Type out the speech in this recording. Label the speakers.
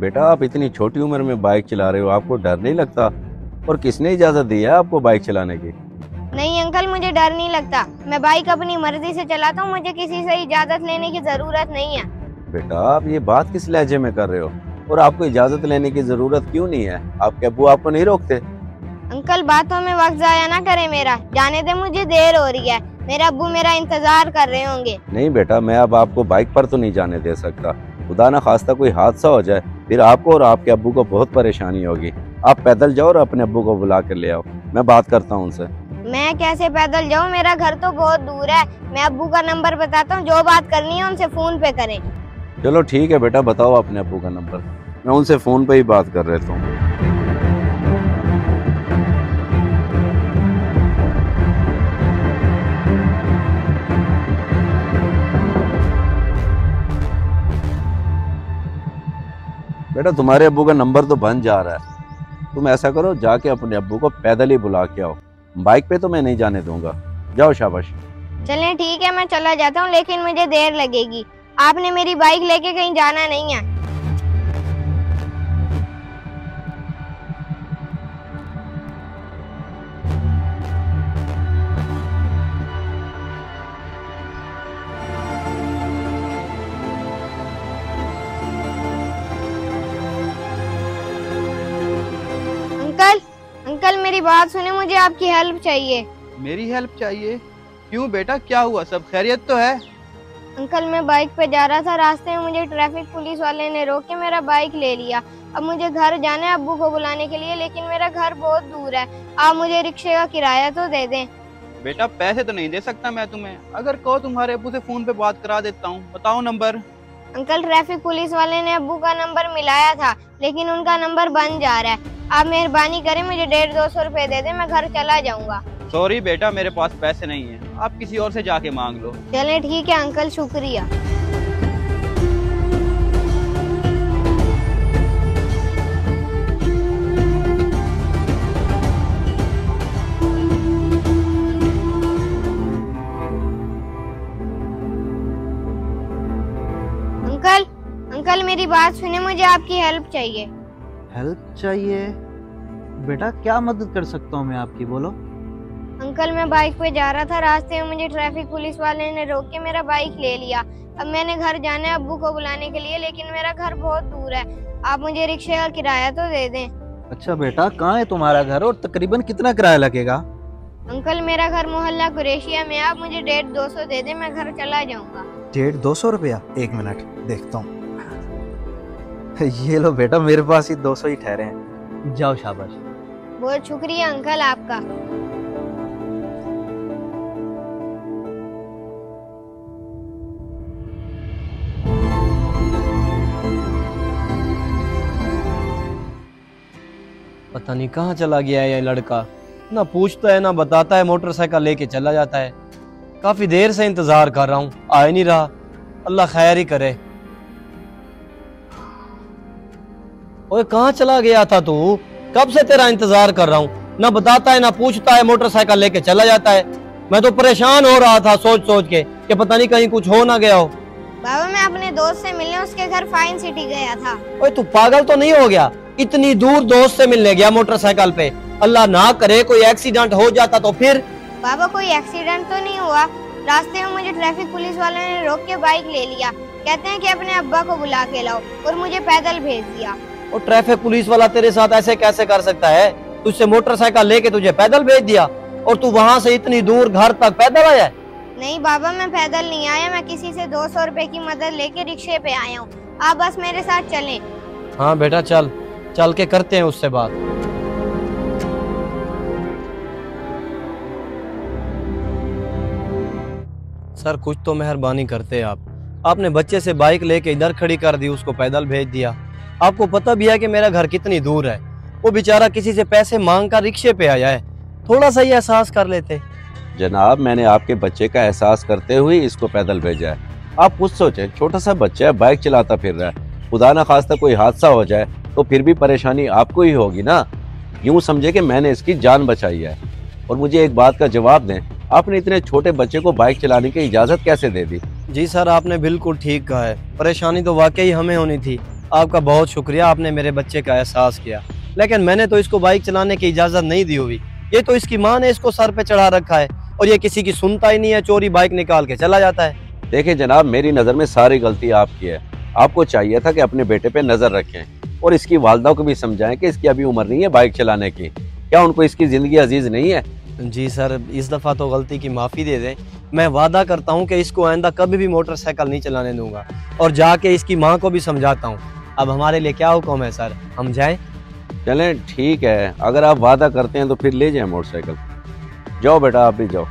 Speaker 1: बेटा आप इतनी छोटी उम्र में बाइक चला रहे हो, आपको डर नहीं लगता? और किसने इजाजत दी है आपको बाइक चलाने की?
Speaker 2: नहीं अंकल, मुझे डर नहीं लगता। मैं बाइक अपनी मर्जी से चलाता हूँ, मुझे किसी से इजाजत लेने की जरूरत नहीं है।
Speaker 1: बेटा आप ये बात किस लहजे में कर रहे हो? और आपको इजाजत लेने की जरूरत क्यों नहीं है? आपके अब्बू आपको नहीं रोकते?
Speaker 2: अंकल बातों में वक्त जाया ना करे मेरा, जाने दे, मुझे देर हो रही है। मेरा अब्बू मेरा इंतजार कर रहे होंगे।
Speaker 1: नहीं बेटा, मैं अब आपको बाइक पर तो नहीं जाने दे सकता। खुदा ना खास्ता कोई हादसा हो जाए, फिर आपको और आपके अब्बू को बहुत परेशानी होगी। आप पैदल जाओ और अपने अब्बू को बुला कर ले आओ, मैं बात करता हूँ उनसे।
Speaker 2: मैं कैसे पैदल जाऊँ? मेरा घर तो बहुत दूर है। मैं अब्बू का नंबर बताता हूँ, जो बात करनी है उनसे फोन पे करें।
Speaker 1: चलो ठीक है बेटा, बताओ अपने अब्बू का नंबर, मैं उनसे फोन पे ही बात कर लेता हूँ। बेटा तुम्हारे अब्बू का नंबर तो बन जा रहा है, तुम ऐसा करो जाके अपने अब्बू को पैदल ही बुला के आओ, बाइक पे तो मैं नहीं जाने दूंगा। जाओ शाबाश।
Speaker 2: चलें ठीक है, मैं चला जाता हूँ, लेकिन मुझे देर लगेगी। आपने मेरी बाइक लेके कहीं जाना नहीं है। अंकल अंकल मेरी बात सुने, मुझे आपकी हेल्प चाहिए।
Speaker 3: मेरी हेल्प चाहिए? क्यों बेटा, क्या हुआ? सब खैरियत तो है?
Speaker 2: अंकल मैं बाइक पे जा रहा था, रास्ते में मुझे ट्रैफिक पुलिस वाले ने रोक के मेरा बाइक ले लिया। अब मुझे घर जाना है अब्बू को बुलाने के लिए, लेकिन मेरा घर बहुत दूर है। आप मुझे रिक्शे का किराया तो दे दें।
Speaker 3: बेटा पैसे तो नहीं दे सकता मैं तुम्हें, अगर कहो तुम्हारे अब्बू से फोन पे बात करा देता हूँ। बताओ नंबर।
Speaker 2: अंकल ट्रैफिक पुलिस वाले ने अब्बू का नंबर मिलाया था, लेकिन उनका नंबर बन जा रहा है। आप मेहरबानी करें, मुझे 150-200 रुपए दे दें, मैं घर चला जाऊंगा।
Speaker 3: सॉरी बेटा, मेरे पास पैसे नहीं है, आप किसी और से जाके मांग लो।
Speaker 2: चलें ठीक है अंकल, शुक्रिया। अंकल अंकल मेरी बात सुने, मुझे आपकी हेल्प चाहिए।
Speaker 4: हेल्प चाहिए? बेटा क्या मदद कर सकता हूँ मैं आपकी, बोलो।
Speaker 2: अंकल मैं बाइक पे जा रहा था, रास्ते में मुझे ट्रैफिक पुलिस वाले ने रोक के मेरा बाइक ले लिया। अब मैंने घर जाना है अब्बू को बुलाने के लिए, लेकिन मेरा घर बहुत दूर है। आप मुझे रिक्शे का किराया तो दे दें।
Speaker 4: अच्छा बेटा, कहाँ है तुम्हारा घर और तकरीबन कितना किराया लगेगा?
Speaker 2: अंकल मेरा घर मोहल्ला कुरैशिया में, आप मुझे 150-200 दे दें, मैं घर चला जाऊंगा।
Speaker 4: 150-200 रुपया? एक मिनट देखता हूँ। ये लो बेटा, मेरे पास ही 200 ही ठहरे हैं, जाओ शाबाश।
Speaker 2: बहुत शुक्रिया अंकल आपका।
Speaker 5: पता नहीं कहाँ चला गया है ये लड़का, ना पूछता है ना बताता है, मोटरसाइकिल लेके चला जाता है। काफी देर से इंतजार कर रहा हूँ, आ ही नहीं रहा। अल्लाह खैर ही करे। ओए कहाँ चला गया था तू? कब से तेरा इंतजार कर रहा हूँ, ना बताता है ना पूछता है, मोटरसाइकिल लेके चला जाता है। मैं तो परेशान हो रहा था सोच सोच के कि पता नहीं कहीं कुछ हो ना गया हो।
Speaker 2: बाबा मैं अपने दोस्त से मिलने उसके घर फाइन सिटी गया था।
Speaker 5: ओए तू पागल तो नहीं हो गया? इतनी दूर दोस्त से मिलने गया मोटरसाइकिल पे, अल्लाह ना करे कोई एक्सीडेंट हो जाता तो फिर?
Speaker 2: बाबा कोई एक्सीडेंट तो नहीं हुआ, रास्ते में मुझे ट्रैफिक पुलिस वाले ने रोक के बाइक ले लिया। कहते हैं कि अपने अब्बा को बुला के लाओ, और मुझे पैदल भेज दिया।
Speaker 5: और ट्रैफिक पुलिस वाला तेरे साथ ऐसे कैसे कर सकता है? तुझसे मोटरसाइकिल लेके तुझे पैदल भेज दिया, और तू वहाँ से इतनी दूर घर तक पैदल आया है?
Speaker 2: नहीं बाबा मैं पैदल नहीं आया, मैं किसी से 200 रुपए की मदद लेके रिक्शे पे आया हूँ। आप बस मेरे साथ चलें।
Speaker 5: हाँ बेटा चल, चल के करते हैं उससे बात। सर कुछ तो मेहरबानी करते आप, आपने बच्चे से बाइक लेके इधर खड़ी कर दी, उसको पैदल भेज दिया। आपको पता भी है कि मेरा घर कितनी दूर है, वो बेचारा किसी से पैसे मांग कर रिक्शे पे आया है, थोड़ा सा ही एहसास कर लेते।
Speaker 1: जनाब मैंने आपके बच्चे का एहसास करते हुए इसको पैदल भेजा है। आप कुछ सोचे, छोटा सा बच्चा है, बाइक चलाता फिर रहा है, खुदा ना खास्ता कोई हादसा हो जाए तो फिर भी परेशानी आपको ही होगी ना। यूं समझे कि मैंने इसकी जान बचाई है। और मुझे एक बात का जवाब दें, आपने इतने छोटे बच्चे को बाइक चलाने की इजाजत कैसे दे दी?
Speaker 5: जी सर आपने बिल्कुल ठीक कहा है, परेशानी तो वाकई हमें होनी थी, आपका बहुत शुक्रिया, आपने मेरे बच्चे का एहसास किया, लेकिन मैंने तो इसको बाइक चलाने की इजाज़त नहीं दी हुई। ये तो इसकी माँ ने इसको सर पे चढ़ा रखा है और ये किसी की सुनता ही नहीं है, चोरी बाइक निकाल के चला जाता है।
Speaker 1: देखिए जनाब, मेरी नज़र में सारी गलती आपकी है। आपको चाहिए था कि अपने बेटे पे नज़र रखें और इसकी वालदा को भी समझाएं कि इसकी अभी उम्र नहीं है बाइक चलाने की। क्या उनको इसकी ज़िंदगी अजीज़ नहीं है?
Speaker 5: जी सर, इस दफ़ा तो गलती की माफ़ी दे दें। मैं वादा करता हूँ कि इसको आइंदा कभी भी मोटरसाइकिल नहीं चलाने दूंगा और जाके इसकी माँ को भी समझाता हूँ। अब हमारे लिए क्या हुक्म है सर, हम जाएं?
Speaker 1: चलें ठीक है, अगर आप वादा करते हैं तो फिर ले जाएं मोटरसाइकिल। जाओ बेटा, आप भी जाओ।